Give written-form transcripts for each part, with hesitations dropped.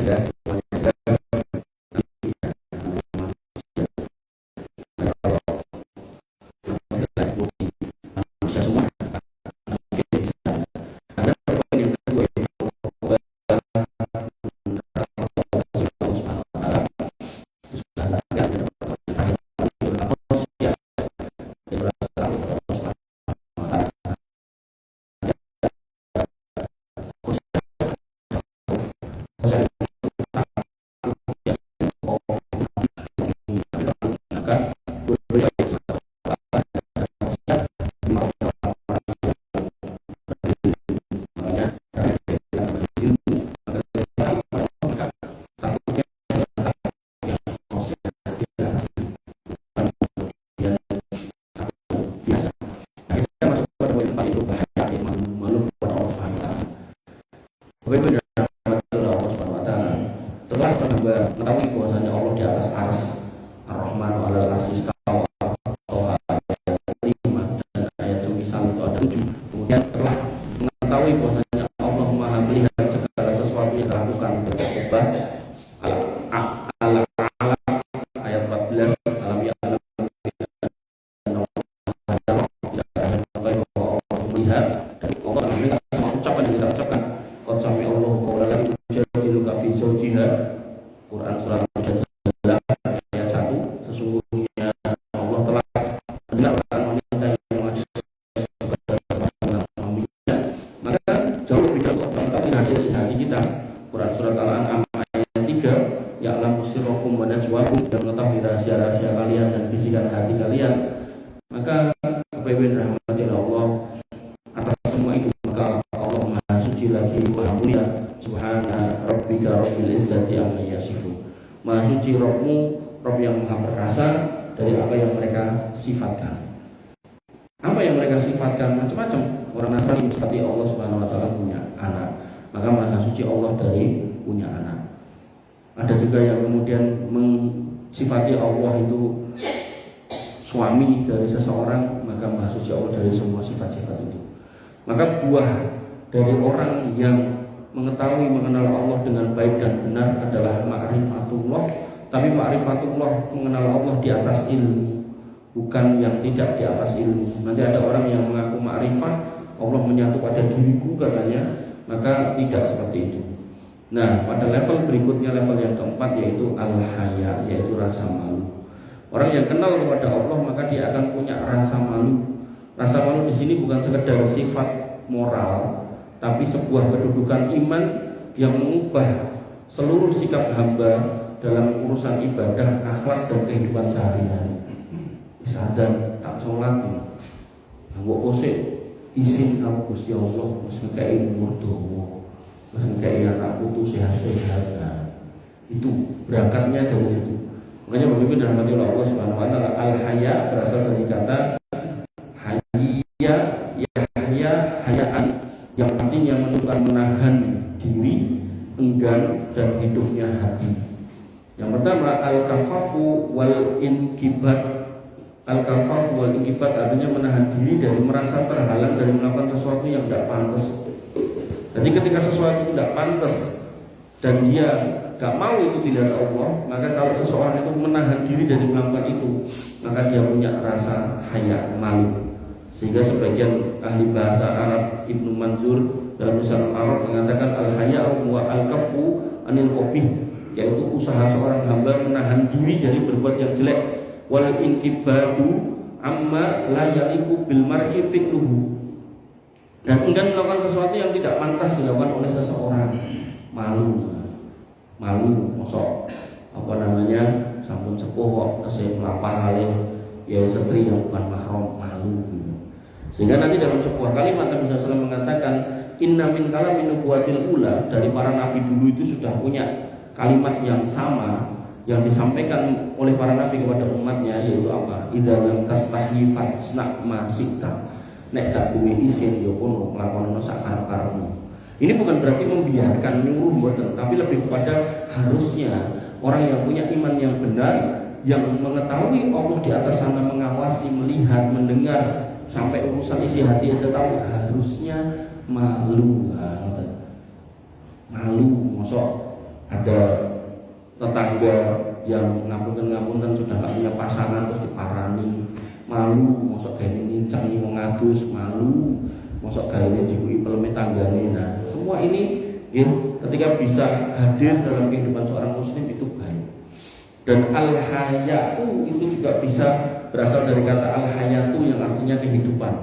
jelas, semuanya jelas. Setelah hamba mengetahui bahwasanya Allah di atas arsy, Ar-Rahman wa 'alal 'arsy istawa, dan ayat semisal itu ada 7. Kemudian telah mengetahui bahwasanya Allah Maha melihat segala sesuatu yang dilakukan berubah. Ayat 14, alam ya'lam melihat, dan Allah melihat semua ucapan yang kita ucapkan. Qad sami Allahu qawla allati tujadiluka fi zawjiha, Quran surat ayat 1. Sesungguhnya Allah telah mendengarkan wanita yang mengajak suaminya, maka jauh lebih jauh mengetahui hasil hati kita. Quran surat Al-An'am ayat 3, ya'lamu sirrakum wa najwakum, dan mengetahui rahasia-rahasia kalian dan bisikan hati kalian. Maka Bapak-Ibu rahmati Allah, atas semua itu maka Allah Maha Suci lagi Maha Mulia. Subhana rabbika rabbil izzati amma yasifun. Maha suci Rabbmu, Rabb yang Maha perkasa dari apa yang mereka sifatkan. Apa yang mereka sifatkan macam-macam. Orang Nasrani seperti Allah Subhanahu wa taala punya anak, maka Maha suci Allah dari punya anak. Ada juga yang kemudian mensifati Allah itu suami dari seseorang, maka Maha suci Allah dari semua sifat-sifat itu. Maka buah dari orang yang mengetahui mengenal Allah dengan baik dan benar adalah ma'rifatullah. Tapi ma'rifatullah mengenal Allah di atas ilmu, bukan yang tidak di atas ilmu. Nanti ada orang yang mengaku ma'rifat Allah menyatu pada diriku katanya, maka tidak seperti itu. Nah, pada level berikutnya, level yang keempat, yaitu al-haya, yaitu rasa malu. Orang yang kenal kepada Allah maka dia akan punya rasa malu. Rasa malu di sini bukan sekedar sifat moral, tapi sebuah kedudukan iman yang mengubah seluruh sikap hamba dalam urusan ibadah, akhlak, dan kehidupan sehari-hari. Sadar tak sholat, mbok kosek izin kamu Gusti Allah, wis ngekei umur dawa, wis ngekei anak putu sehat-sehat. Itu berangkatnya dari situ. Makanya Bapak-Ibu dirahmati Allah Subhanahu wa taala, al-haya berasal dari kata hayya, hayaan, yang artinya menunjukkan menahan diri, enggan, dan hidupnya hati. Yang pertama, al-kafafu wal inkibat. Al-kafafu wal inkibat artinya menahan diri dari merasa terhalang dari melakukan sesuatu yang tidak pantas. Jadi ketika sesuatu tidak pantas dan dia gak mau itu dilihat Allah, maka kalau seseorang itu menahan diri dari melakukan itu, maka dia punya rasa haya, malu. Sehingga sebagian ahli bahasa Arab, Ibnu Manzur dalam Lisanul Arab mengatakan al-haya'u wa al-kafu anil qabih, yaitu usaha seorang hamba menahan diri dari berbuat yang jelek, wal inkibadu amma la yaliqu bil mar'i fi'luhu, dan enggan melakukan sesuatu yang tidak pantas dilakukan oleh seseorang. Malu mosok apa namanya sampun sepuh kok tesih melapar kali ya istri yang bukan mahram, malu gitu. Sehingga nanti dalam sebuah kalimat Nabi SAW mengatakan inna min kalamin nubuwatil ula, dari para nabi dulu itu sudah punya kalimat yang sama yang disampaikan oleh para nabi kepada umatnya, yaitu apa? Idza lam tastahi fasna ma sita, nek gak duwe izin yo kono nglakoni sak karep-karepmu. Ini bukan berarti membiarkan nyuruh mboten, tapi lebih kepada harusnya orang yang punya iman yang benar, yang mengetahui Allah di atas sana mengawasi, melihat, mendengar, sampai urusan isi hati aja tahu, harusnya malu. Malu, mosok ada tetangga yang ngapunten sudah nggak punya pasangan terus diparani, malu, mosok gawe ngincang wong ngadus, malu, mosok gawe dikuki peleme tanggane. Nah, semua ini ya, ketika bisa hadir dalam kehidupan seorang muslim itu baik. Dan al-hayatu itu juga bisa berasal dari kata al-hayatu yang artinya kehidupan.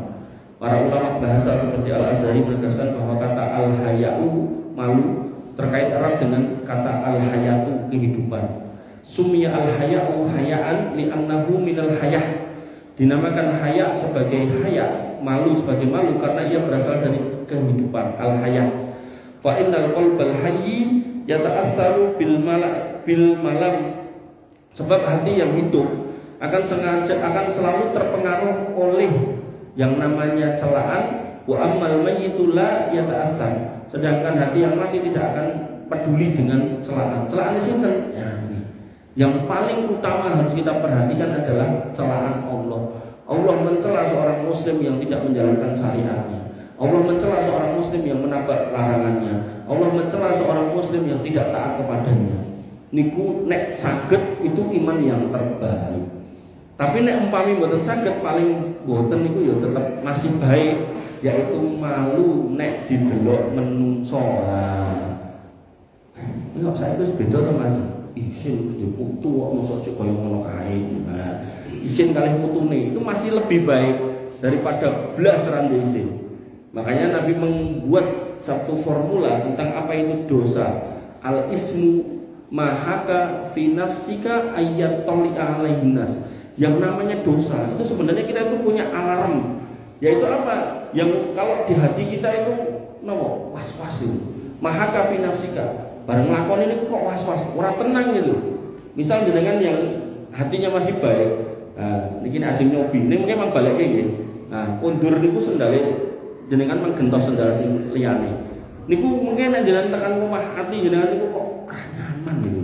Para ulama bahasa seperti Al-Azhari menegaskan bahwa kata al-hayatu, malu, terkait erat dengan kata al-hayatu, kehidupan. Sumya al-haya'u haya'an li'annahu minal hayah. Dinamakan haya sebagai haya, malu sebagai malu karena ia berasal dari kehidupan, al-haya. Fa innal qalbal hayy yata'assaru bil malam. Sebab hati yang hidup akan selalu terpengaruh oleh yang namanya celaan. Wa ammal mayyitu la yata'assar. Sedangkan hati yang mati tidak akan peduli dengan celaan. Celaan itu ya, yang paling utama harus kita perhatikan adalah celaan Allah. Allah mencela seorang muslim yang tidak menjalankan syariatnya. Allah mencela seorang muslim yang menabrak larangannya. Allah mencela seorang muslim yang tidak taat kepadanya. Niku nek saged itu iman yang terbaik. Tapi nek umpami mboten saged, paling mboten niku ya tetap masih baik, yaitu malu nek didelok menungso. Enggak saya wis beda to Mas. Isin di putu kok mosok cek koyo ngono kae. Nah, isin kalih putune itu masih lebih baik daripada blas rande isin. Makanya Nabi membuat satu formula tentang apa itu dosa. Al ismu mahaka fi nafsika ayat toli'a alaihin nas. Yang namanya dosa itu sebenarnya kita itu punya alarm, yaitu apa? Yang kalau di hati kita itu nopo was-was itu. Mahaka fi nafsika. Bareng lakon ini kok was-was, ora tenang gitu. Misal jenengan yang hatinya masih baik, nah, niki ajeng nyobi, ini memang balik nggih. Nah, kondur niku sendale jenengan menggentos sendal sing liyane. Niku mungkin jenengan tekan rumah hati jenengan niku kok nyaman gitu.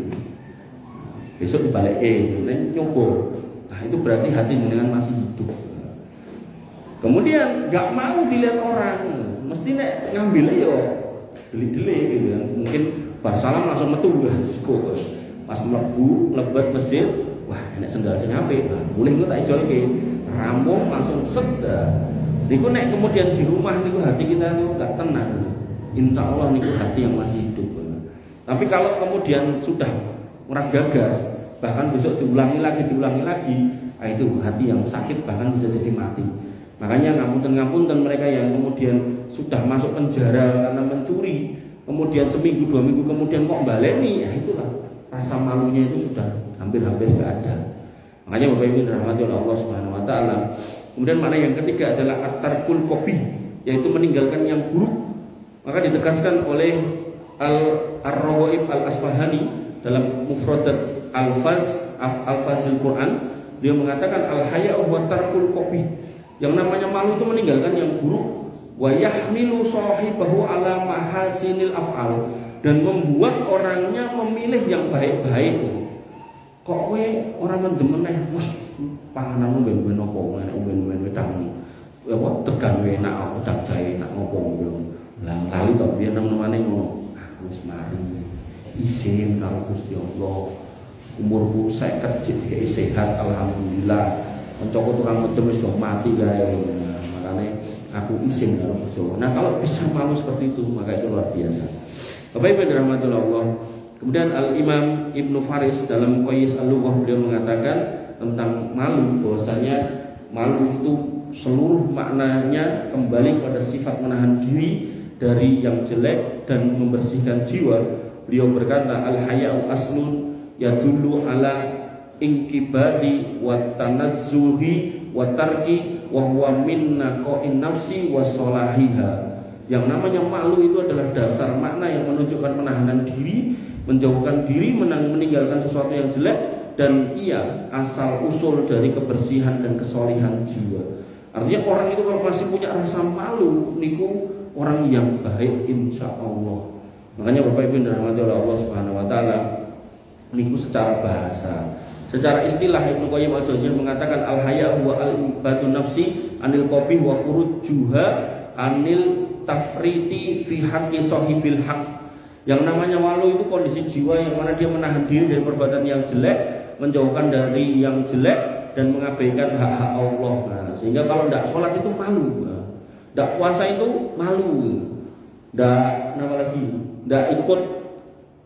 Besok dibalikke, nek nyoba. Nah, itu berarti hati jenengan masih hidup. Kemudian nggak mau dilihat orang, mesti nek ngambil yo delik-delik gitu kan. Mungkin bar salam langsung metu jiko pas mlebu masjid, wah enek sendal sing apik, nah mulih engko tak ijolke rampung langsung set. Niku nek kemudian di rumah niku hati kita niku gak tenang, insya Allah niku hati yang masih hidup. Tapi kalau kemudian sudah orang gagas, bahkan besok diulangi lagi, nah itu hati yang sakit bahkan bisa jadi mati. Makanya ngapunten mereka yang kemudian sudah masuk penjara karena mencuri, kemudian seminggu 2 minggu kemudian kok baleni, ya itulah rasa malunya itu sudah hampir-hampir tidak ada. Makanya Bapak Ibu dirahmati oleh Allah Subhanahu wa taala. Kemudian makna yang ketiga adalah at-tarkul qabih, yaitu meninggalkan yang buruk. Maka ditegaskan oleh Ar-Rawaib Al-Asfahani dalam Mufradat Al-Fazil Quran, dia mengatakan al-haya'u wa tarkul qabih. Yang namanya malu itu meninggalkan yang buruk. Wa yahmilu sahibahu ala mahasinil af'al, dan membuat orangnya memilih yang baik-baik. Kok kowe ora mendem meneh wis pangananmu ben-ben apa enak ben-ben wedang. Ya apa tegang enak aku tak jae tak ngopo yo. Lah lali to biyen nang-nangane ngono. Wis mari isin karo Gusti Allah. Umurku 50 jek sehat alhamdulillah. Kancaku tukang medem wis do mati kae. Makane aku isin karo Gusti Allah. Nah, kalau bisa malu seperti itu maka itu luar biasa. Bapak Ibu dirahmati Allah. Kemudian Al-Imam Ibnu Faris dalam Qais Al-Lughah beliau mengatakan tentang malu, bahwasanya malu itu seluruh maknanya kembali pada sifat menahan diri dari yang jelek dan membersihkan jiwa. Beliau berkata al-haya'u aslun yadullu ala inkibadi wa tanazzuhi wa tarki wa huwa min naqa'in nafsi wa salahiha. Yang namanya malu itu adalah dasar makna yang menunjukkan penahanan diri, menjauhkan diri, meninggalkan sesuatu yang jelek, dan ia asal usul dari kebersihan dan kesolihan jiwa. Artinya orang itu kalau masih punya rasa malu, niku orang yang baik insya Allah. Makanya Bapak Ibu dirahmati oleh Allah Subhanahu Wa Taala, niku secara bahasa, secara istilah Ibnu Qayyim al-Jauziyah mengatakan al-haya huwa al-ibadu nafsi anil qabih wa khurujuha anil tafriti fi haqqi sahibil haq. Yang namanya malu itu kondisi jiwa yang mana dia menahan diri dari perbuatan yang jelek, menjauhkan dari yang jelek, dan mengabaikan hak-hak Allah. Nah, sehingga kalau tidak sholat itu malu, tidak puasa itu malu, tidak ikut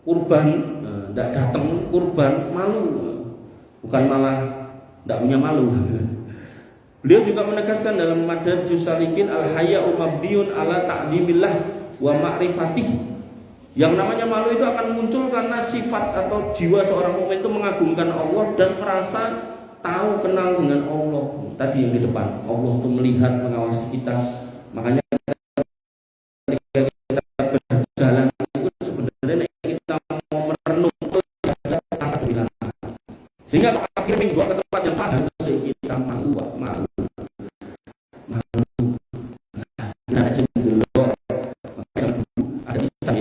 kurban, tidak datang kurban, malu, bukan malah tidak punya malu. Beliau juga menegaskan dalam Madarajus Salikin, al-haya'u mabniun ala ta'dimillah wa ma'rifatih. Yang namanya malu itu akan muncul karena sifat atau jiwa seorang mukmin itu mengagungkan Allah dan merasa tahu kenal dengan Allah. Tadi yang di depan, Allah itu melihat, mengawasi kita. Makanya ketika kita berjalan itu sebenarnya kita mau merenung itu ada takbiran. Sehingga akhir minggu ke tempat yang padat kita malu. Nah, ada kisah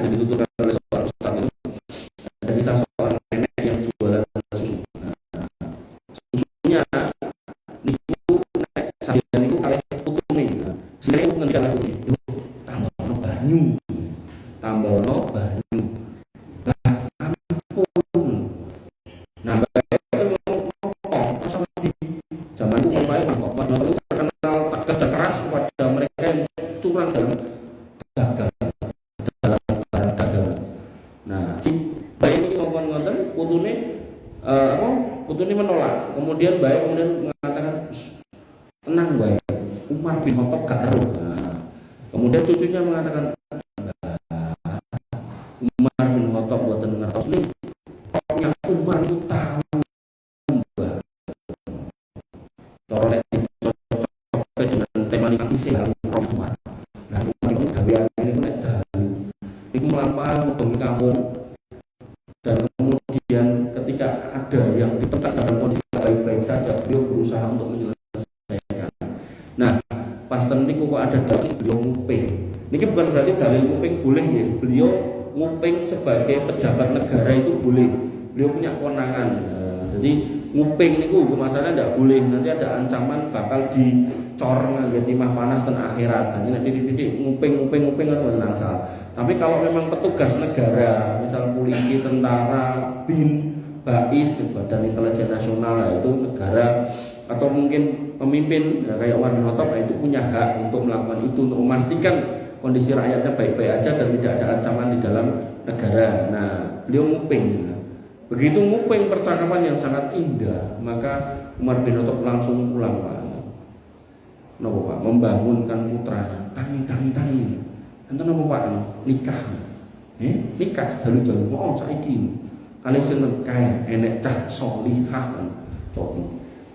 yang dituturkan oleh seorang ustaz itu. Ada kisah seorang nenek yang jualan susu. Susunya niku nek sampeyan niku kalih putune. Sing niku ngendikan asune, tambahno banyu. Tambahno banyu. Nah, zaman itu kok terkenal tegas dan keras kepada mereka yang curang dalam dagang. Nah, bayi ini ngomong-ngomong putune menolak. Kemudian bayi mengatakan, tenang bayi, Umar bin Khattab gak ero. Nah, kemudian cucunya mengatakan, Umar bin Khattab boten ngertos nih, pokoknya Umar itu tahu mbah. Cara nek cocok dengan tema nikah sih Umar. Nah, Umar itu gaweane niku nek dalu niku melampau bengi kampung. Dan kemudian ketika ada yang ditekan dalam kondisi baik-baik saja, beliau berusaha untuk menyelesaikan. Nah, pas niku kok ada dalil beliau nguping. Niki bukan berarti dalil nguping boleh ya. Beliau nguping sebagai pejabat negara itu boleh. Beliau punya kewenangan. Jadi nguping niku masalahnya tidak boleh. Nanti ada ancaman bakal dicor nganggo timah panas dan akhirat. Nanti titik-titik nguping kan menang salah. Tapi kalau memang petugas negara, misal polisi, tentara, BIN, BAIS, Badan Intelijen Nasional, itu negara, atau mungkin pemimpin ya, kayak Umar bin Khattab, itu punya hak untuk melakukan itu, untuk memastikan kondisi rakyatnya baik-baik aja dan tidak ada ancaman di dalam negara. Nah, beliau nguping. Begitu nguping percakapan yang sangat indah, maka Umar bin Khattab langsung pulang, Pak. Napa, Pak? Membangunkan putranya. Tangi. Enten apa Pak? Nikah. Nikah dalu-dalu mau saiki. Kali sinten kae enek cah solihah cobi.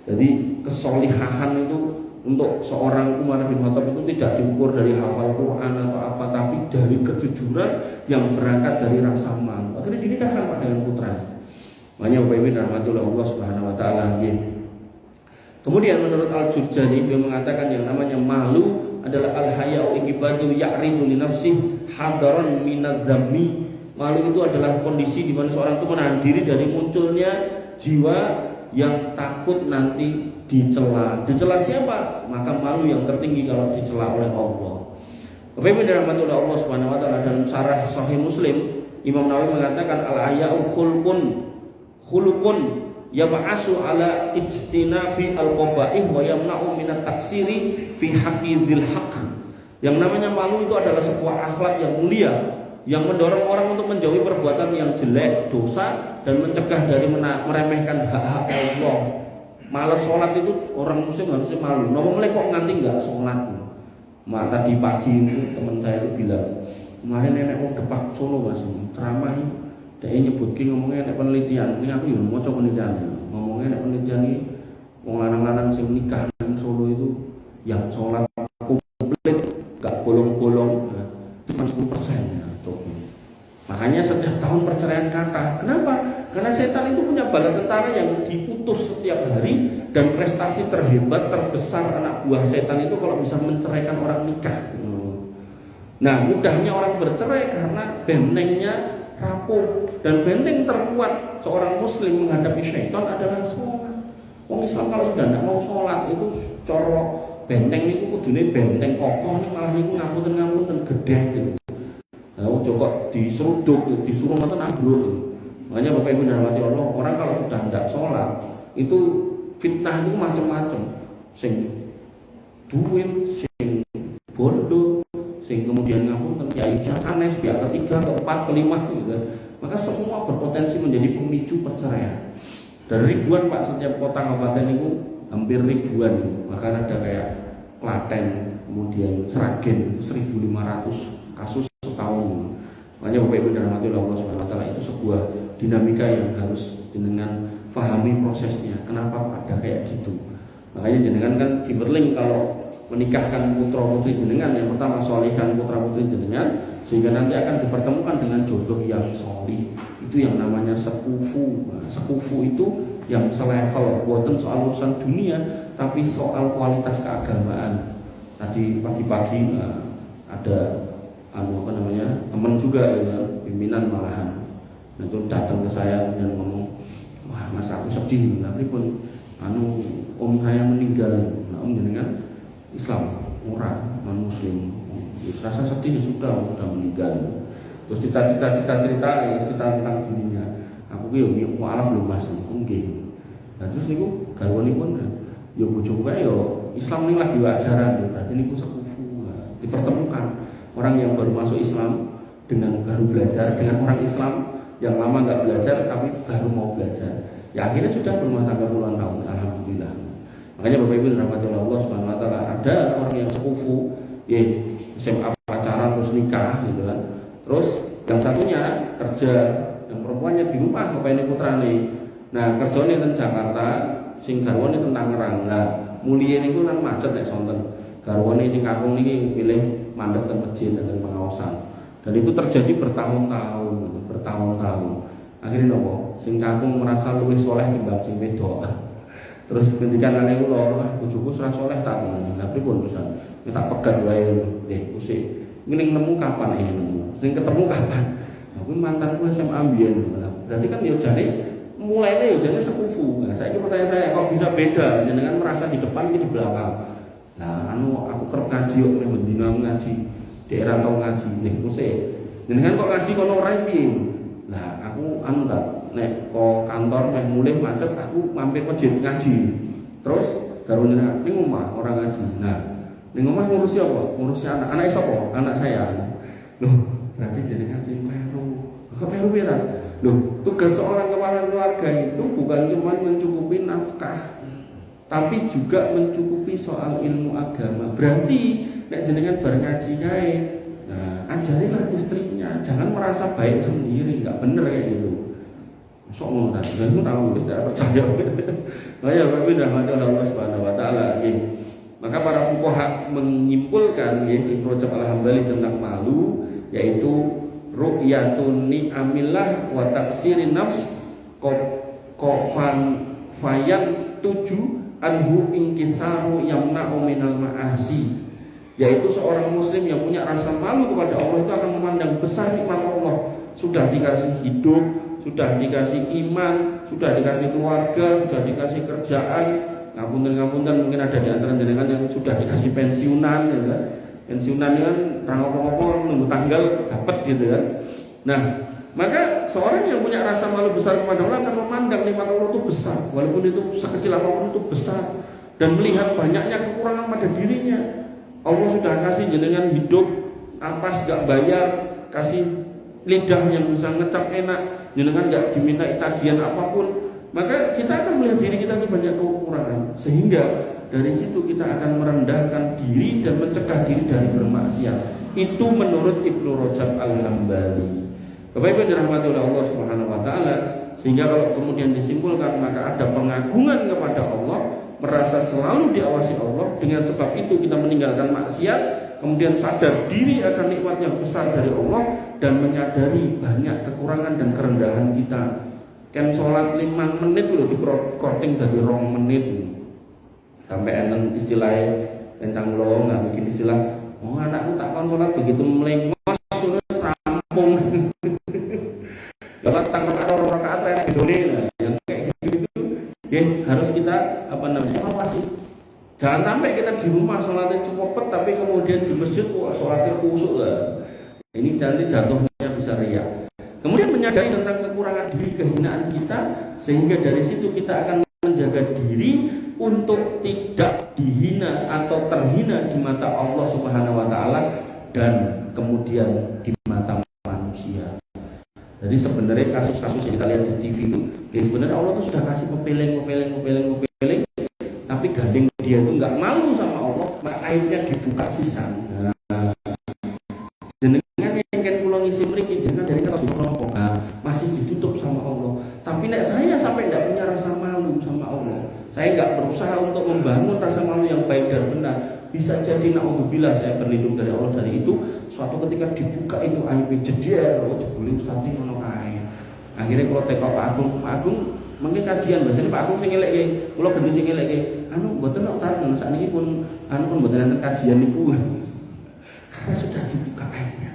Jadi kesolihahan itu untuk seorang Umar bin Khattab itu tidak diukur dari hafal Quran atau apa, tapi dari kejujuran yang berangkat dari rasa malu. Akhirnya dinikahkan Pak dengan putranya. Makanya Bapak Ibu rahmatullah Allah Subhanahu wa taala. Kemudian menurut Al-Jurjani dia mengatakan yang namanya malu adalah al-haya'u ikibatu ya'ridu li nafsih hadaran minadz-dzammi. Malu itu adalah kondisi di mana seorang itu menahan diri dari munculnya jiwa yang takut nanti dicela. Dicela siapa? Maka malu yang tertinggi kalau dicela oleh Allah. Bapak Ibu rahmatullah Allah Subhanahu wa taala, dalam syarah Sahih Muslim, Imam Nawawi mengatakan al-haya'u khulqun yab'asu ala ijtinabi al-qaba'ih wa yamna'u minat taksiri fi haqqil haqq. Yang namanya malu itu adalah sebuah akhlak yang mulia yang mendorong orang untuk menjauhi perbuatan yang jelek, dosa, dan mencegah dari meremehkan hak-hak Allah. Malas sholat itu orang muslim harusnya malu. Nopo mulai kok nganti nggak sholat? Tadi pagi itu teman saya itu bilang, kemarin nenek mau depak Solo mas, ceramah dia nyebutkin ngomongnya ada penelitian. Ini aku mau coba penelitian. Ngomongnya ada penelitian ini, mau lanang-lanang sing nikah di Solo itu yang sholat komplit, gak bolong-bolong, cuma 10% ya. Makanya setiap tahun perceraian kata. Kenapa? Karena setan itu punya bala tentara yang diputus setiap hari, dan prestasi terhebat terbesar anak buah setan itu kalau bisa menceraikan orang nikah. Nah, mudahnya orang bercerai karena bentengnya rapuh, dan benteng terkuat seorang muslim menghadapi syaitan adalah sholat. Orang Islam kalau sudah tidak mau sholat itu corok benteng itu kudune benteng kokoh nih, malah niku ngapunten gede gitu. Nah, ojo kok diseruduk, disuruh ngoten ambruk. Makanya Bapak Ibu dirahmati Allah, orang kalau sudah tidak sholat itu fitnah itu macam-macam. Sing duwin, sing bodoh, sing kemudian ngapunten kiai sanes, pihak ketiga, keempat, kelima gitu. Maka semua berpotensi menjadi pemicu perceraian. Dari ribuan Pak, setiap kota kabupaten itu hampir ribuan. Bahkan ada kayak Klaten, kemudian Sragen 1.500 kasus setahun. Makanya Bapak Ibu dirahmati Allah Subhanahu wa taala, itu sebuah dinamika yang harus dengan pahami prosesnya. Kenapa ada kayak gitu? Makanya jenengan kan diberling kalau menikahkan putra putri jenengan, yang pertama solihkan putra putri jenengan sehingga nanti akan dipertemukan dengan jodoh yang solih. Itu yang namanya sekufu. Nah, sekufu itu yang selevel, bukan soal urusan dunia, tapi soal kualitas keagamaan. Tadi pagi-pagi ada teman juga ya, pimpinan malahan. Nah, itu datang ke saya dan ngomong, wah mas aku sedih, tapi pun om saya meninggal. Nah, om jenengan Islam, orang non Muslim, rasa sedih sudah meninggal. Terus cerita tentang dirinya. Aku ki yo mualaf lho Mas, nggih. Nah terus niku garwanipun yo bojoku kae yo Islam ning lagi ajaran, berarti niku sekufu. Dipertemukan orang yang baru masuk Islam dengan baru belajar dengan orang Islam yang lama nggak belajar tapi baru mau belajar. Ya akhirnya sudah berumah tangga puluhan tahun, alhamdulillah. Makanya Bapak Ibu dirahmati Allah Subhanahu wa taala, ada orang yang sekufu, ya SMA pacaran terus nikah gitu kan. Terus yang satunya kerja, yang perempuannya di rumah Bapak ini putrane. Nah, kerjane teng Jakarta, sing garwane teng Tangerang. Lah, muliye niku nang macet nek sonten. Garwane sing kakung niki pilih mandek teng masjid dan pengawasan. Dan itu terjadi bertahun-tahun. Akhirnya nopo? Sing kakung merasa luwih soleh timbang sing wedok. Terus ketika nane kula, bojoku ora soleh tak ngono. Lah pripun terusan? Tak pegat wae nggih, usik. Ngene nemu kapan ini nemu? Sing ketemu kapan? Aku mantanku SMA mbiyen. Berarti kan yo jane mulainya yo jane sekufu. Nah, saiki pertanyaan saya, kok bisa beda? Jenengan merasa di depan iki di belakang. Nah, aku kerep ngaji kok nek mendina ngaji. Daerah tau ngaji ning usik. Jenengan kok ngaji kono ora piye? Lah, aku tak nek kok kantor meh mulih macet aku mampir masjid ngaji. Terus karo ning omah orang ngaji. Nah, ning omah ngurusi apa? Ngurusi anak sapa? Anak saya. Loh, berarti jenengan sing peru. Kok peru piran? Loh, tugas seorang kepala keluarga itu bukan cuma mencukupi nafkah, tapi juga mencukupi soal ilmu agama. Berarti nek jenengan bareng ngaji kae, nah, ajarilah istrinya, jangan merasa baik sendiri, enggak bener kayak gitu. Sok ngono ta, dan tahu wis tidak percaya. Nah ya Bapak dirahmati Allah Subhanahu wa taala. Maka para fuqaha menyimpulkan Ibnu Rajab Al-Hambali tentang malu, yaitu ru'yatun ni'amillah wa taksirin nafs qofan fayan tuju anhu inkisaru yamna'u minal ma'asi. Yaitu seorang muslim yang punya rasa malu kepada Allah itu akan memandang besar nikmat Allah. Sudah dikasih hidup, sudah dikasih iman, sudah dikasih keluarga, sudah dikasih kerjaan. Ngapunten mungkin ada di antara jenengan yang sudah dikasih pensiunan, ya kan? Pensiunan kan rangopo-ngopo nunggu tanggal dapat gitu kan. Nah, maka seorang yang punya rasa malu besar kepada Allah akan memandang nikmat Allah itu besar, walaupun itu sekecil apapun itu besar, dan melihat banyaknya kekurangan pada dirinya. Allah sudah kasih jenengan hidup, napas gak bayar, kasih lidah yang bisa ngecap enak, jenengan gak diminta tagihan apapun, maka kita akan melihat diri kita itu banyak kekurangan, sehingga dari situ kita akan merendahkan diri dan mencegah diri dari bermaksiat. Itu menurut Ibnu Rajab Al-Hambali. Bapak Ibu dirahmati oleh Allah Subhanahu wa taala, sehingga kalau kemudian disimpulkan maka ada pengagungan kepada Allah, merasa selalu diawasi Allah. Dengan sebab itu kita meninggalkan maksiat, kemudian sadar diri akan nikmat yang besar dari Allah dan menyadari banyak kekurangan dan kerendahan kita. Kan sholat 5 menit udah di recording dari 2 menit. Sampai enten istilahnya kencang lo nggak bikin istilah. Oh anakku tak kon sholat begitu melengos terus rampung. Sholat tanggal atau rakaat enak Indonesia yang kayak gitu ya harus kita evaluasi. Jangan sampai kita di rumah sholatnya cepet tapi kemudian di masjid sholatnya khusyuk lah. Ini nanti jatuhnya menutupi kehinaan kita, sehingga dari situ kita akan menjaga diri untuk tidak dihina atau terhina di mata Allah Subhanahu wa taala dan kemudian di mata manusia. Jadi sebenarnya kasus-kasus yang kita lihat di TV itu, sebenarnya Allah tuh sudah kasih pepeling, tapi gandeng dia itu nggak malu sama Allah, maka aibnya dibuka sisan. Jenengan yang kan pulau ngisi mriki jangan dari kata kelompok, masih ditutup sama Allah. Tapi nek saya sampai tidak punya rasa malu sama Allah, saya nggak berusaha untuk membangun rasa malu yang baik dan benar, bisa jadi naudzubillah, saya berlindung dari Allah dari itu. Suatu ketika dibuka itu aibnya jeder, jebule ustaz iki ngono kae. Akhirnya kalau teko Pak Agung mungkin kajian biasanya Pak Agung sing ngelekke, kula bener sing ngelekke, mboten kok taten sakniki pun mboten enten kajian niku. Karena sudah dibuka aibnya.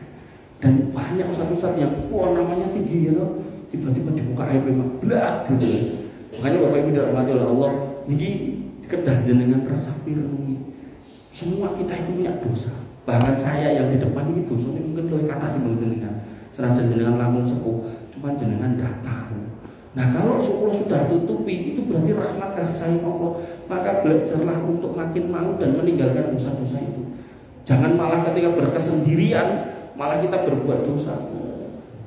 Dan banyak ustaz-ustaz yang namanya tinggi ya, tiba-tiba dibuka aibnya blak gitu. Makanya Bapak Ibu dirahmati oleh Allah, ini kedah jenengan rasa pirungi. Semua kita itu punya dosa. Bahkan saya yang di depan itu dosanya mungkin lebih kata di jenengan. Senajan jenengan lamun sepuh, cuma jenengan tidak tahu. Nah kalau Allah sudah tutupi, itu berarti rahmat kasih sayang Allah. Maka belajarlah untuk makin malu dan meninggalkan dosa-dosa itu. Jangan malah ketika berkesendirian, malah kita berbuat dosa.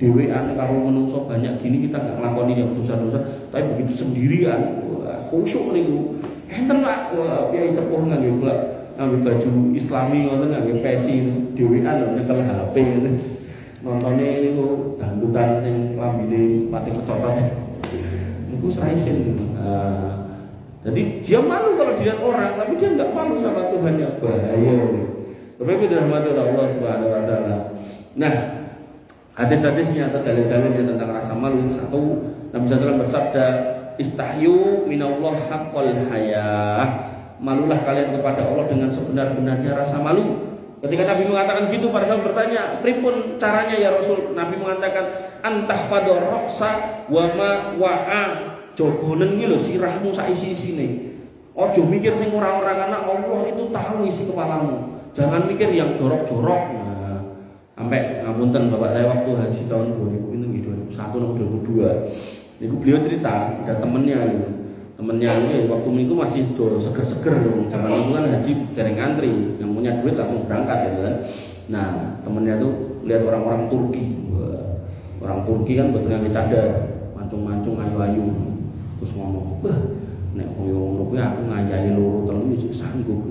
Dewean kalau menungso banyak gini kita nggak ngelakoni yang dosa-dosa, tapi begitu sendirian, khusyuk niku, enten lah, biaya sepuh nggak pula ambil baju Islami, nggak peci, dewean nyekel HP, nontonnya itu dangdutan yang lambine mati kecotot, itu seraisin. Jadi dia malu kalau dilihat orang, tapi dia nggak malu sama Tuhan, yang bahaya. Tapi itu dirahmati oleh Allah Subhanahu wa taala. Nah, hadis-hadisnya atau dalil-dalilnya tentang rasa malu. Satu, Nabi SAW bersabda, "Istahyu minallah haqqal hayah." Malulah kalian kepada Allah dengan sebenar-benarnya rasa malu. Ketika Nabi mengatakan gitu, para sahabat bertanya, "Pripun caranya ya Rasul?" Nabi mengatakan, "Antahfadhar raqsa wa ma wa'a." Jogonen iki lho sirahmu sak isi-isine. Ojo mikir sing ora-ora, karena Allah itu tahu isi kepalamu. Jangan mikir yang jorok-jorok. Nah, sampai ngapunten Bapak saya waktu haji tahun 2001 atau 2002. Itu beliau cerita ada temennya gitu. Temennya ini waktu itu masih seger-seger dong. Zaman itu kan haji dereng ngantri, yang punya duit langsung berangkat gitu kan. Nah, temennya tuh lihat orang-orang Turki. Orang Turki kan betulnya kita ada mancung-mancung ayu-ayu. Terus ngomong, "Bah, nek koyo ngono kuwi aku ngayahi loro telu iki sanggup."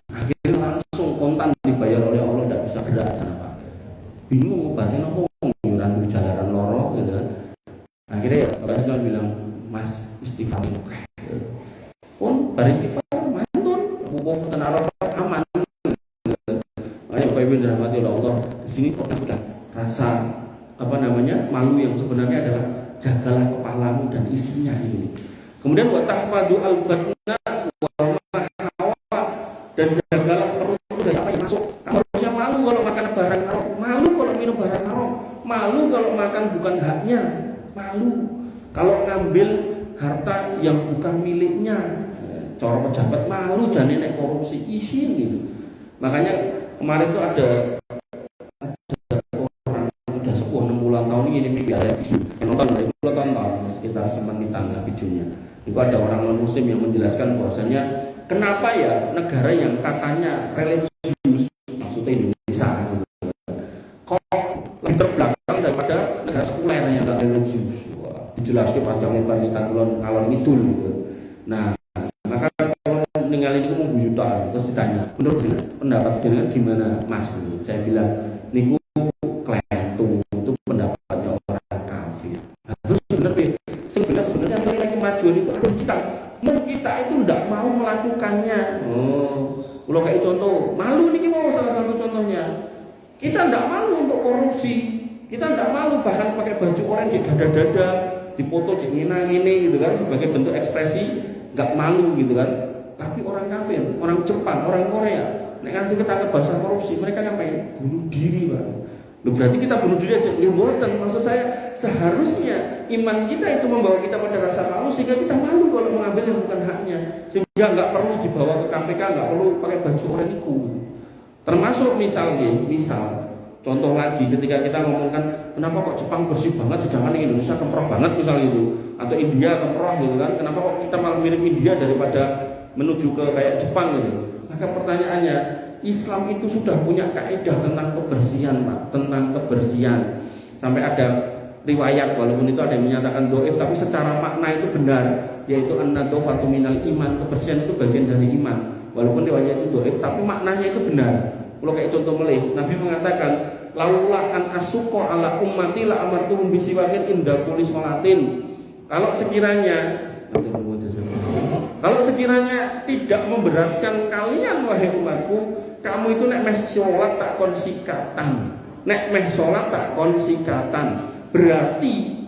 Akhirnya langsung kontan dibayar oleh Allah, tidak bisa gerak. Kenapa? Bingung obatnya nopo, yuran jalanan loro gitu kan. Akhirnya ya Bapak cuma bilang, "Mas, istighfar oke." Pun bar istighfar mantun, hukum tenar aman. Makanya Bapak Ibu dirahmati oleh Allah, di sini kok sudah rasa malu yang sebenarnya adalah jagalah kepalamu dan isinya ini. Kemudian wa tahfadu al-batna wa hawa, dan jagalah perut dari apa yang masuk. Kamu harusnya malu kalau makan barang haram, malu kalau minum barang haram, malu kalau makan bukan haknya, malu kalau ngambil harta yang bukan miliknya. Cara pejabat malu jane nek korupsi isin gitu. Makanya kemarin tuh ada orang udah 10-6 tahun ini ada video nonton dari puluhan tahun sekitar semenitan lah videonya. Itu ada orang non muslim yang menjelaskan bahwasanya kenapa ya negara yang katanya religius, maksudnya Indonesia, kok lebih terbelakang daripada negara sekuler yang tidak religius. Dijelaskan panjang lebar di ngalor ngidul gitu. Nah, maka kalau meninggal ini membuyutan, terus ditanya, menurut pendapat dengan gimana Mas? Saya bilang, niku klentu, itu pendapatnya orang kafir. Nah, terus sebenarnya lagi majuan itu ada kita itu tidak mau melakukannya. Kalau kayak contoh, malu nih mau salah satu contohnya. Kita tidak malu untuk korupsi, kita tidak malu bahkan pakai baju orang di dada-dada, dipoto jenginang ini gitu kan sebagai bentuk ekspresi nggak malu gitu kan. Tapi orang kafir, orang Jepang, orang Korea, nek nanti ketangkep bahasa korupsi, mereka ngapain? Bunuh diri, Pak. Loh, berarti kita bunuh diri aja? Ya mboten. Maksud saya seharusnya iman kita itu membawa kita pada rasa malu sehingga kita malu kalau mengambil yang bukan haknya, sehingga nggak perlu dibawa ke KPK, nggak perlu pakai baju orang itu. Termasuk misal Contoh lagi ketika kita ngomongkan kenapa kok Jepang bersih banget sedangkan Indonesia kemproh banget misalnya itu, atau India kemproh gitu kan, kenapa kok kita malah mirip India daripada menuju ke kayak Jepang gitu. Maka pertanyaannya, Islam itu sudah punya kaidah tentang kebersihan Pak, tentang kebersihan. Sampai ada riwayat walaupun itu ada yang menyatakan doif tapi secara makna itu benar, yaitu an-nadhafatu minal iman, kebersihan itu bagian dari iman. Walaupun riwayat itu doif tapi maknanya itu benar. Kalau kayak contoh melih, Nabi mengatakan laulah an asuqo ala ummati la amartuhum bisiwakin inda kulli sholatin. Kalau sekiranya tidak memberatkan kalian wahai umatku, kamu itu nek meh sholat tak kon sikatan. Nek meh sholat tak kon sikatan. Berarti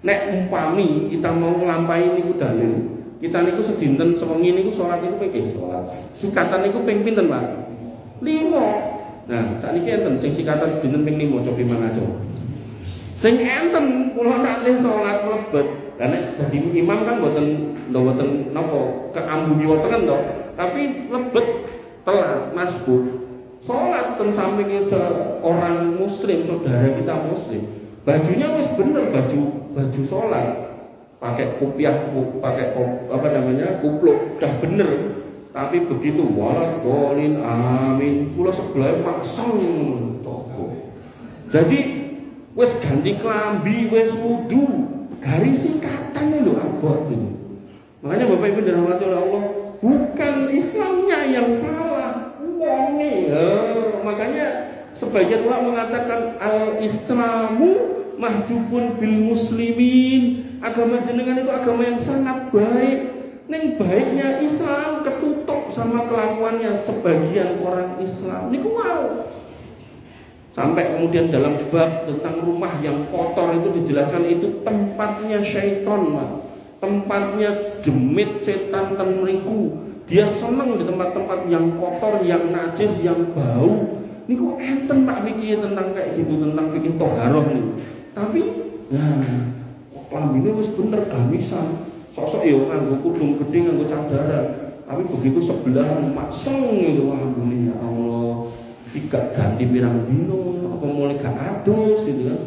nek umpami kita mau nglampahi niku dalil. Kita niku sedinten sewengi niku sholat niku ping sholat. Sikatan niku ping pinten, Pak? 5. Nah, sakniki enten sing sikatan sedinten ping 5 coba mangaco. Sing enten kula nate sholat mlebet. Lah nek dadi imam kan mboten napa keambuni wonten to, tapi lebet telat masbuk. Sholat ten sampinge seorang muslim, saudara kita muslim. Bajunya wis bener, baju sholat. Pakai kopiah, pakai kupluk, udah bener. Tapi begitu wala dolin amin, kula sebelah makseng toko. Jadi wis ganti klambi, wis wudu, garis singkatan lho abot ini. Makanya Bapak Ibu dirahmati oleh Allah, bukan Islamnya yang salah, wonge. Makanya sebagian ulama mengatakan al-Islamu mahjubun bil muslimin. Agama jenengan itu agama yang sangat baik. Neng baiknya Islam ketutup sama kelakuannya sebagian orang Islam. Niku wow. Sampai kemudian dalam bab tentang rumah yang kotor itu dijelaskan itu tempatnya syaitan, Pak. Tempatnya demit setan ten mriku. Dia senang di tempat-tempat yang kotor, yang najis, yang bau. Niku enten Pak fikih tentang kayak gitu, tentang fikih toharoh niku. Tapi klambine wis bener gamisan. Sosok ya nganggo kudung gede, nganggo cadaran. Tapi begitu sebelah makseng itu alhamdulillah ya Allah. Tidak ganti pirang dino, apa mulai gak adus gitu kan.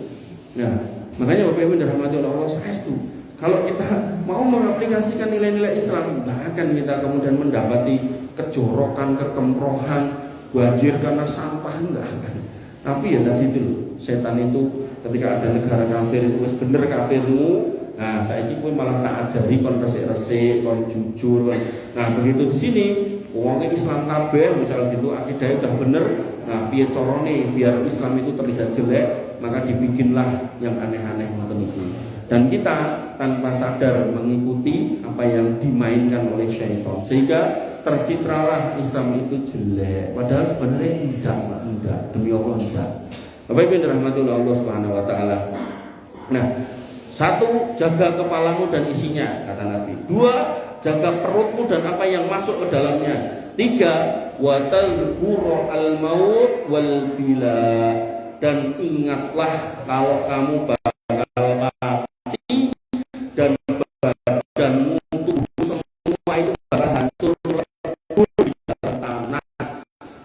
Nah, makanya Bapak Ibu dirahmati oleh Allah saestu. Kalau kita mau mengaplikasikan nilai-nilai Islam, nah akan kita kemudian mendapati kejorokan, kekemprohan, banjir karena sampah, enggak akan. Tapi ya tadi itu loh, setan itu ketika ada negara kafir itu wis bener kafirmu. Nah, saiki kowe malah tak ajari kon resik-resik, kon jujur. Nah, begitu di sini wongnya Islam kabeh misalnya gitu akidahnya udah bener. Nah, piye carane biar Islam itu terlihat jelek, maka dibikinlah yang aneh-aneh ngoten itu. Dan kita tanpa sadar mengikuti apa yang dimainkan oleh syaitan, sehingga tercitralah Islam itu jelek. Padahal sebenarnya enggak, demi Allah enggak. Bapak Ibu dirahmati oleh Allah Subhanahu wa taala. Nah, 1, jaga kepalamu dan isinya, kata Nabi. 2, jaga perutmu dan apa yang masuk ke dalamnya. 3, watadhkuru al-maut wal bila, dan ingatlah kalau kamu bakal mati dan badanmu tubuh semua itu bakal hancur lebur di dalam tanah.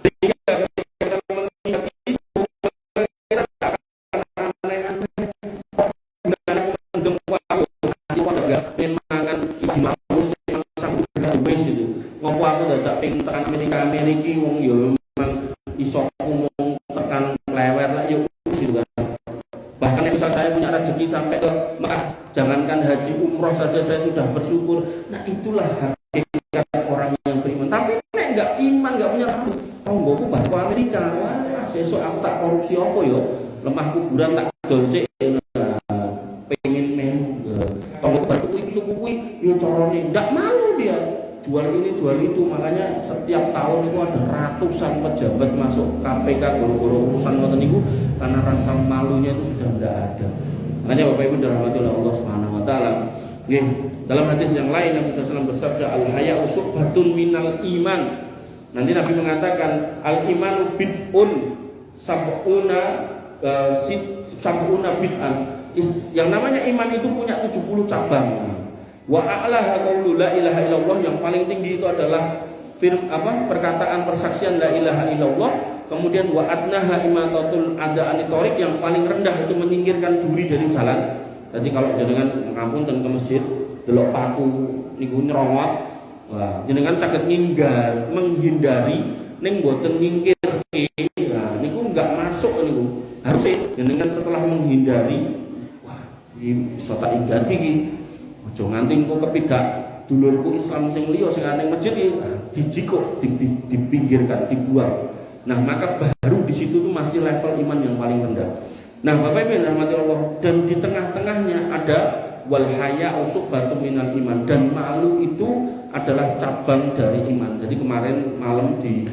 Sehingga ketika kita mengingat itu, kita akan aneh-aneh. Mendem waktu nanti warga pengen mangan ibu maus yang sampai berawis itu. Ngopo aku dadak pengen tekan Amerika wong ya memang iso ngomong tekan lewer lah ya gitu kan. Bahkan misal saya punya rezeki sampai ke Mekah, jangankan haji umroh saja saya sudah bersyukur. Nah itulah hakikat orang yang beriman. Tapi nek enggak iman, enggak punya tonggoku balik ke Amerika, wah sesuk aku tak korupsi apa ya, lemah kuburan tak dol sik. Ya corone ndak malu dia jual ini jual itu. Makanya setiap tahun itu ada ratusan pejabat masuk KPK gara-gara urusan ngoten niku karena rasa malunya itu sudah tidak ada. Makanya Bapak Ibu dirahmati oleh Allah Subhanahu wa taala. Nggih, dalam hadis yang lain Nabi SAW bersabda al-haya'u syu'batun minal iman. Nanti Nabi mengatakan al-imanu bid'un sab'una bid'an. Yang namanya iman itu punya 70 cabang. Wa a'laha qaulu la ilaha illallah, yang paling tinggi itu adalah perkataan persaksian la ilaha illallah. Kemudian wa adnaha imatatul ada'ani thoriq, yang paling rendah itu menyingkirkan duri dari jalan. Jadi kalau jenengan ngapunten ke masjid delok paku niku nyerongot, wah jenengan saged ninggal menghindari ning boten nyingkir. Nah niku enggak masuk niku. Harusnya jenengan setelah menghindari, wah iki bisa tak ingati iki. Aja nganti engko kepidak dulurku Islam sing liya sing ana ning masjid iki dijikuk, dipinggirkan, dibuang. Nah maka baru di situ tuh masih level iman yang paling rendah. Nah Bapak Ibu rahmati Allah, dan di tengah-tengahnya ada wal haya'u syu'batun minal iman, dan malu itu adalah cabang dari iman. Jadi kemarin malam di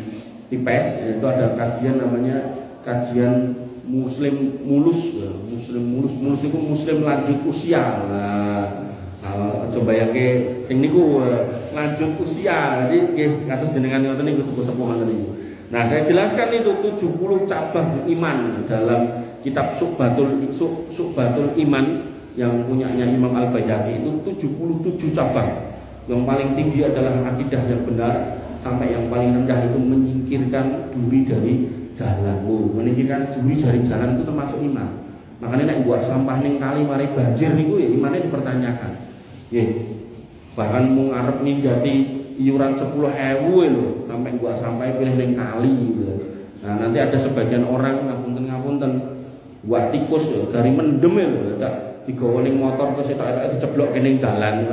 PES itu ada kajian namanya kajian Muslim mulus itu Muslim lanjut usia. Nah, coba yang ke sing niku lanjut usia. Jadi nggih kados jenengan ngoten niku sepuh-sepuh ngoten niku. Nah, saya jelaskan itu 70 cabang iman dalam kitab Syu'batul Iman yang punyanya Imam Al-Baihaqi, itu 77 cabang. Yang paling tinggi adalah akidah yang benar, sampai yang paling rendah itu menyingkirkan duri dari jalan. Menyingkirkan duri dari jalan itu termasuk iman. Makanya nek buat sampah ning kali mari banjir niku ya imane dipertanyakan. Nggih. Bahkan mung arep ninggati iuran 10.000 lho, sampai buat sampah pilih ning kali gitu. Nah, nanti ada sebagian orang ngapunten buat tikus lho, dari mendem lho, tak digawa ning motor terus etok-etok diceblok ning dalan.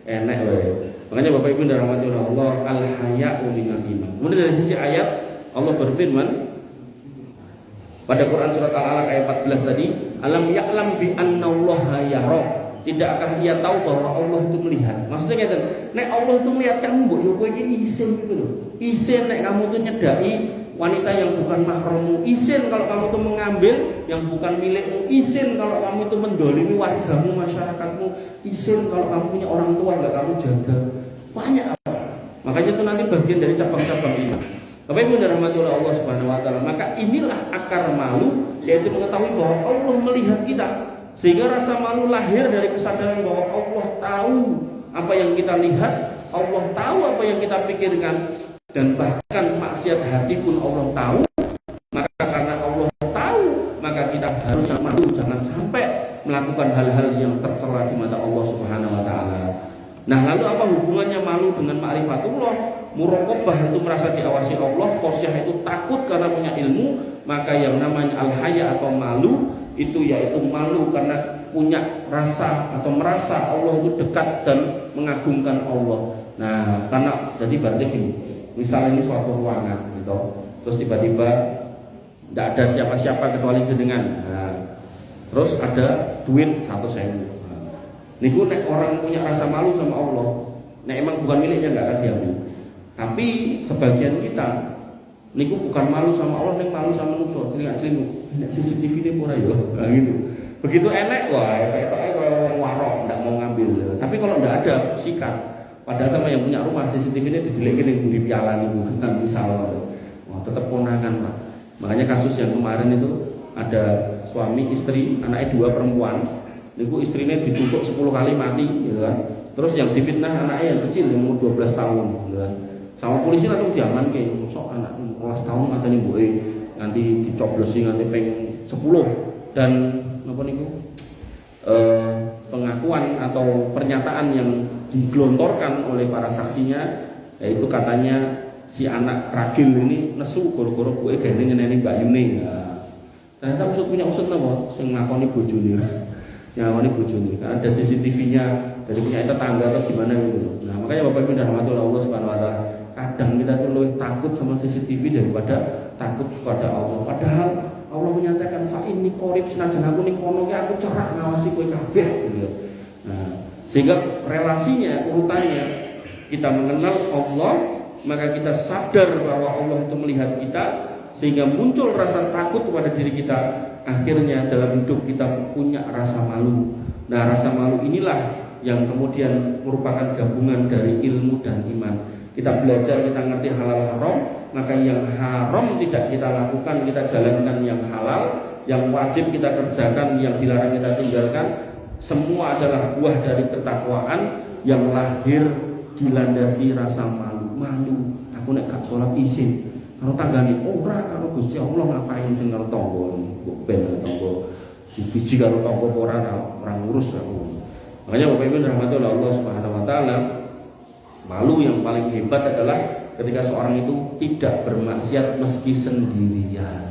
Enak wae. Makanya Bapak Ibu dirahmati Allah, al-haya'u minal iman. Kemudian dari sisi ayat Allah berfirman pada Quran surat Al-Alaq ayat 14 tadi, alam ya'lam bi annallaha yara. Tidakkah ia tahu bahwa Allah itu melihat? Maksudnya kata, nek Allah itu melihat kamu, mbok yo kowe iki isin gitu loh. Isin nek kamu tuh nyedaki wanita yang bukan mahrammu, isin kalau kamu tuh mengambil yang bukan milikmu, isin kalau kamu tuh mendolimi wargamu, masyarakatmu, isin kalau kamu punya orang tua enggak kamu jaga. Banyak apa? Makanya itu nanti bagian dari cabang-cabang iman. Bapak Ibu dirahmati oleh Allah Subhanahu wa taala, maka inilah akar malu, yaitu mengetahui bahwa Allah melihat kita. Sehingga rasa malu lahir dari kesadaran bahwa Allah tahu apa yang kita lihat, Allah tahu apa yang kita pikirkan, dan bahkan maksiat hati pun Allah tahu. Maka karena Allah tahu, maka kita harusnya malu, jangan sampai melakukan hal-hal yang tercela di mata Allah Subhanahu wa taala. Nah, lalu apa hubungannya malu dengan ma'rifatullah? Muraqabah itu merasa diawasi Allah, khosyah itu takut karena punya ilmu. Maka yang namanya al-haya atau malu itu yaitu malu karena punya rasa atau merasa Allah itu dekat dan mengagungkan Allah. Nah, karena jadi berarti gini, misalnya ini suatu ruangan gitu, terus tiba-tiba tidak ada siapa-siapa kecuali jenengan. Nah, terus ada duit 100.000. Niku nek orang punya rasa malu sama Allah, nek emang bukan miliknya nggak akan diambil. Tapi sebagian kita niku bukan malu sama Allah, nek malu sama manusia. Celingak-celinguk, nek CCTV ini pura yo, nah, gitu. Begitu enek, wah kayak orang warok nggak mau ngambil. Tapi kalau nggak ada sikat, padahal sama yang punya rumah CCTV ini didelekin di piala niku kan misal, wah tetap ponakan Pak. Makanya kasus yang kemarin itu ada suami istri, anaknya 2 perempuan. Niku istrinya ditusuk 10 kali mati, gitu kan. Terus yang difitnah anaknya yang kecil yang umur 12 tahun, gitu kan. Sama polisi langsung diamankan, sok anak 12 tahun katanya mboke nanti dicoblosi nganti peng 10. Dan apa niku? Pengakuan atau pernyataan yang digelontorkan oleh para saksinya, yaitu katanya si anak ragil ini nesu goro-goro gue gene nyeneni Mbak Yuni. Nah, ternyata punya usut napa sing ngakoni bojone. Nyawani bojone, karena ada CCTV-nya dari punya tetangga atau gimana gitu. Nah, makanya Bapak Ibu dirahmati oleh Allah Subhanahu wa taala, kadang kita tuh lebih takut sama CCTV daripada takut kepada Allah. Padahal Allah menyatakan fa inni qarib, senajan aku ning kono ki aku cerak ngawasi kowe kabeh gitu. Nah, sehingga relasinya, urutannya kita mengenal Allah, maka kita sadar bahwa Allah itu melihat kita, sehingga muncul rasa takut kepada diri kita. Akhirnya dalam hidup kita punya rasa malu. Nah, rasa malu inilah yang kemudian merupakan gabungan dari ilmu dan iman. Kita belajar, kita ngerti halal haram, maka yang haram tidak kita lakukan, kita jalankan yang halal, yang wajib kita kerjakan, yang dilarang kita tinggalkan. Semua adalah buah dari ketakwaan yang lahir dilandasi rasa malu. Malu, aku nek gak sholat isin, karo tanggane ora karo Gusti Allah ngapain sing karo tangga kok ben tangga biji karo tangga ora ngurus aku. Makanya Bapak Ibu dirahmati oleh Allah Subhanahu wa taala, malu yang paling hebat adalah ketika seorang itu tidak bermaksiat meski sendirian.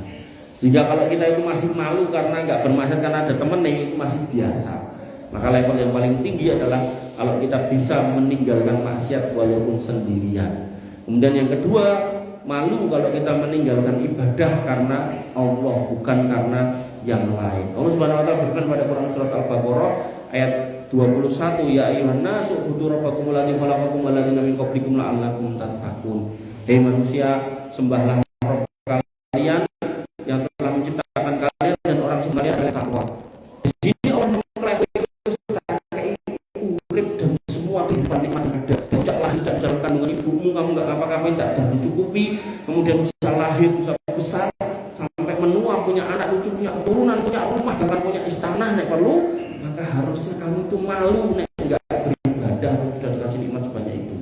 Sehingga kalau kita itu masih malu karena nggak bermaksiat karena ada temennya, itu masih biasa. Maka level yang paling tinggi adalah kalau kita bisa meninggalkan maksiat walaupun sendirian. Kemudian yang kedua, malu kalau kita meninggalkan ibadah karena Allah, bukan karena yang lain. Allah Subhanahu wa taala berfirman pada Quran surat Al-Baqarah ayat 21, ya ayyuhan nasu ubudu rabbakum alladzi khalaqakum wal ladzina min qablikum la'allakum tattaqun. Hei manusia, sembahlah Rabb kalian yang telah menciptakan kalian dan orang sembahnya adalah takwa. Di sini Allah mengklaim itu urip dan semua kehidupan nikmat yang ada. Sejak lahir dari dalam kandungan ibumu kamu enggak ngapa-ngapain, tak ada mencukupi, kemudian bisa lahir, bisa besar sampai menua, punya anak cucu, punya keturunan, punya rumah, bahkan punya istana nek perlu. Maka harusnya kamu itu malu nek enggak beribadah sudah dikasih nikmat sebanyak itu.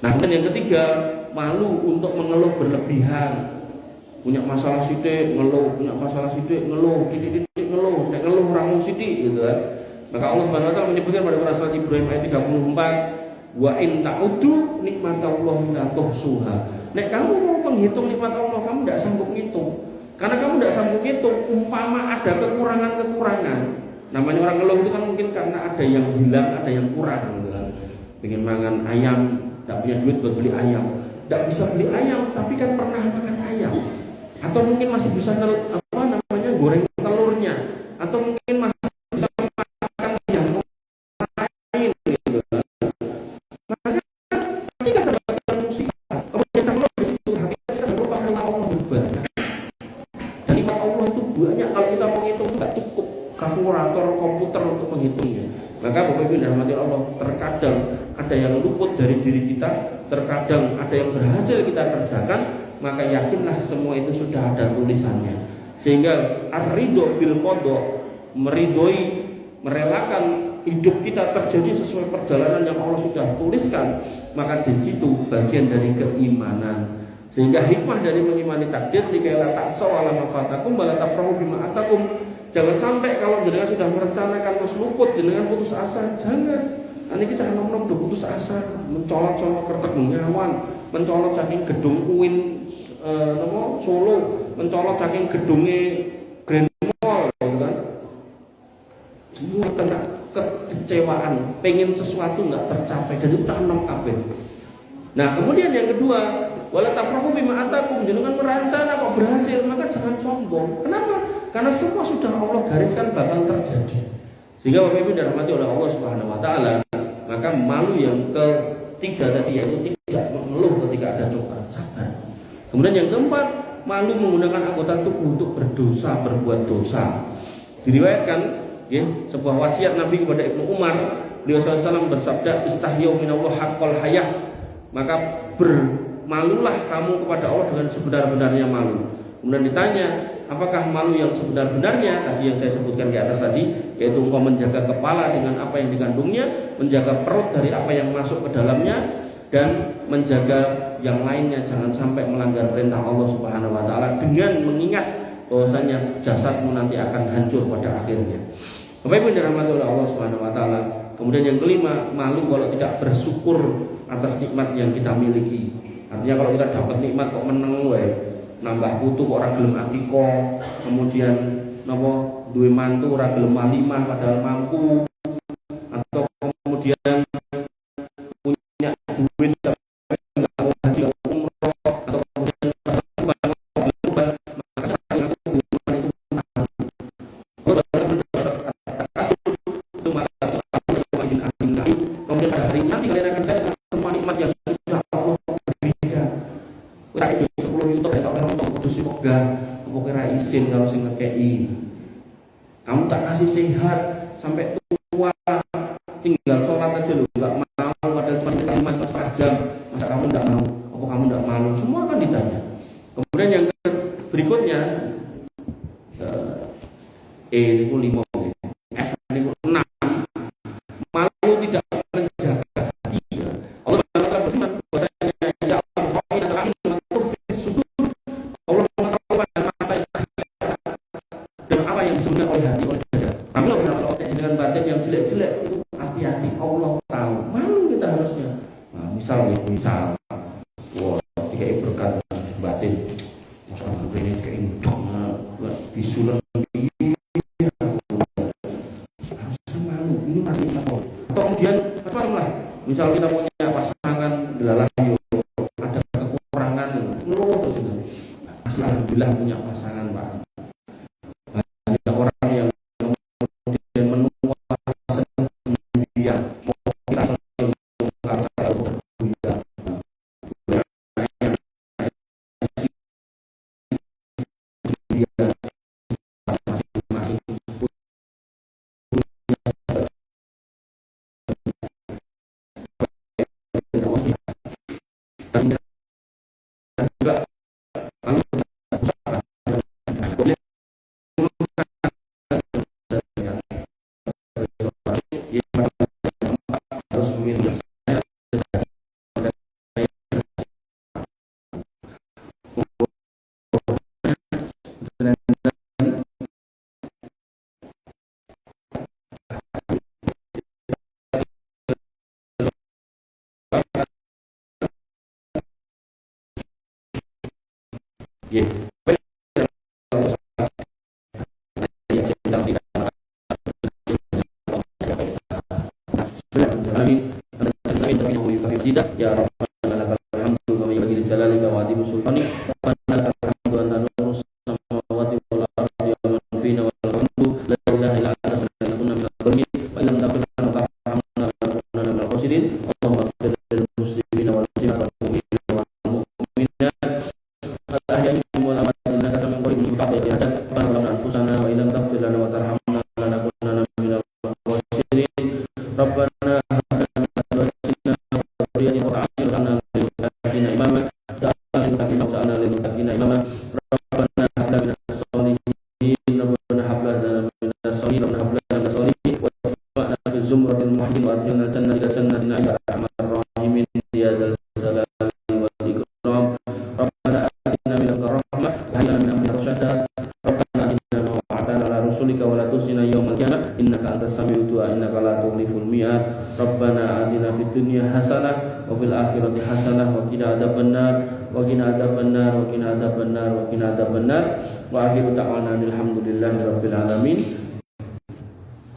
Nah, dan yang ketiga, malu untuk mengeluh berlebihan. Punya masalah sithik ngeluh, punya masalah sithik ngeluh, titik ngeluh, nek ngeluh ora mung sithik gitu kan. Maka Allah Subhanahu wa taala menyebutkan pada surat Ibrahim ayat 34, wa in ta'udu nikmatallahi la tuhsuha. Nek kamu mau menghitung nikmat Allah, kamu tidak sanggup ngitung. Karena kamu tidak sanggup ngitung, umpama ada kekurangan-kekurangan. Namanya orang ngeluh itu kan mungkin karena ada yang hilang, ada yang kurang gitu kan. Pengen makan ayam, tidak punya duit buat beli ayam. Tidak bisa beli ayam, tapi kan pernah makan ayam. Atau mungkin masih bisa goreng telurnya. Atau mungkin masih bisa makan yang lain gitu kan. Maka ketika mendapatkan musibah, kemudian kita di situ hati kita berubah karena Allah berubah. Dan nikmat Allah itu banyak, kalau kita menghitung itu tidak cukup kalkulator komputer untuk menghitungnya. Maka Bapak Ibu dirahmati Allah, terkadang ada yang luput dari diri kita, terkadang ada yang berhasil kita kerjakan, maka yakinlah semua itu sudah ada tulisannya. Sehingga ar-ridho bil qadha, meridhoi, merelakan hidup kita terjadi sesuai perjalanan yang Allah sudah tuliskan, maka di situ bagian dari keimanan. Sehingga hikmah dari mengimani takdir dikaila ta'sawala mafatakum bala tafrahu bima atakum. Jangan sampai kalau jenengan sudah merencanakan terus luput, jenengan putus asa, jangan. Ini kita nom-nom udah putus asa, mencolot-colot kertek nyawan, mencolot saking gedung UIN Solo, mencolot saking gedungnya Grand Mall, gitu kan. Semua kena kekecewaan, pengen sesuatu nggak tercapai, dan itu tanam kabeh. Nah, kemudian yang kedua, wala tafrahu bima atakum, jenengan merencana kok berhasil, maka jangan sombong. Kenapa? Karena semua sudah Allah gariskan bakal terjadi. Sehingga Bapak Ibu dirahmati oleh Allah Subhanahu wa taala, maka malu yang ketiga tadi yaitu tidak mengeluh ketika ada cobaan, sabar. Kemudian yang keempat, malu menggunakan anggota tubuh untuk berdosa, berbuat dosa. Diriwayatkan ya, sebuah wasiat Nabi kepada Ibnu Umar, beliau SAW bersabda, istahyau minallah haqqal hayah. Maka bermalulah kamu kepada Allah dengan sebenar-benarnya malu. Kemudian ditanya, apakah malu yang sebenar-benarnya? Tadi yang saya sebutkan di atas tadi, yaitu engkau menjaga kepala dengan apa yang dikandungnya, menjaga perut dari apa yang masuk ke dalamnya, dan menjaga yang lainnya, jangan sampai melanggar perintah Allah Subhanahu wa taala dengan mengingat bahwasanya jasadmu nanti akan hancur pada akhirnya. Bapak Ibu dirahmati oleh Allah Subhanahu wa taala. Kemudian yang kelima, malu kalau tidak bersyukur atas nikmat yang kita miliki. Artinya kalau kita dapat nikmat kok meneng wae, nambah putu kok ora gelem akiko, kemudian napa duwe mantu ora gelem walimah padahal mampu, atau kemudian punya duit tapi enggak mau haji umroh, atau kemudian kemudian pada hari nanti kalian akan dapat semua nikmat yang sudah Allah berikan. Ora itu 10 juta ya orang untuk kudus megah, pokoke ra isin kalau sing ngekeki. Kamu tak kasih sehat sampai tua, tinggal sholat aja loh, enggak mau padahal cuma kalimat setengah jam. Masa kamu enggak mau? Apa kamu enggak malu? Semua akan ditanya. Kemudian yang berikutnya ini ku 5, F ini ku 6. Malu tidak menjaga hati. Allah berfirman bahwasanya ya Allah sudur misal wah kayak berkat batin masalah ini kayak indok bisulan malu ini masih atau kemudian apa lah misal kita punya pasangan lalayo ada kekurangan terus itu masih alhamdulillah punya pasangan Pak. Banyak orang yang kemudian menguasai dia mau kita juga harus memilih ya tidak ya Rabbana lakal hamdu kama yanbaghi li jalalika wa adimi sultanik rabbana lakal hamdu anta nurus samawati wal ardi wa man fina wal hamdu la ilaha illa anta subhanaka kunna minadh dhalimin wa illam taghfir lana wa tarhamna lanakunanna minal khasirin Allahumma ighfir lil muslimina wal muslimat wal mu'minina wal mu'minat al ahya'i minhum wal amwat innaka sami'un qaribun mujibud da'wati ya rabbana zalamna anfusana wa illam taghfir lana wa tarhamna lanakunanna minal khasirin rabbana zumratil muhajin wa adkhilna jannata jannatin na'im ya arhamar rahimin ya dzal jalali wal ikram rabbana atina min ladunka rahmah wa hab lana min amrina rashada rabbana atina ma wa'adtana ala rusulika wa la tukhzina yawmal qiyamah innaka antas sami'ud du'a innaka la tukhliful mi'ad rabbana atina fid dunya hasanah wa fil akhirati hasanah wa qina adzabannar wa qina adzabannar wa qina adzabannar wa qina adzabannar wa akhiru da'wana alhamdulillahi rabbil alamin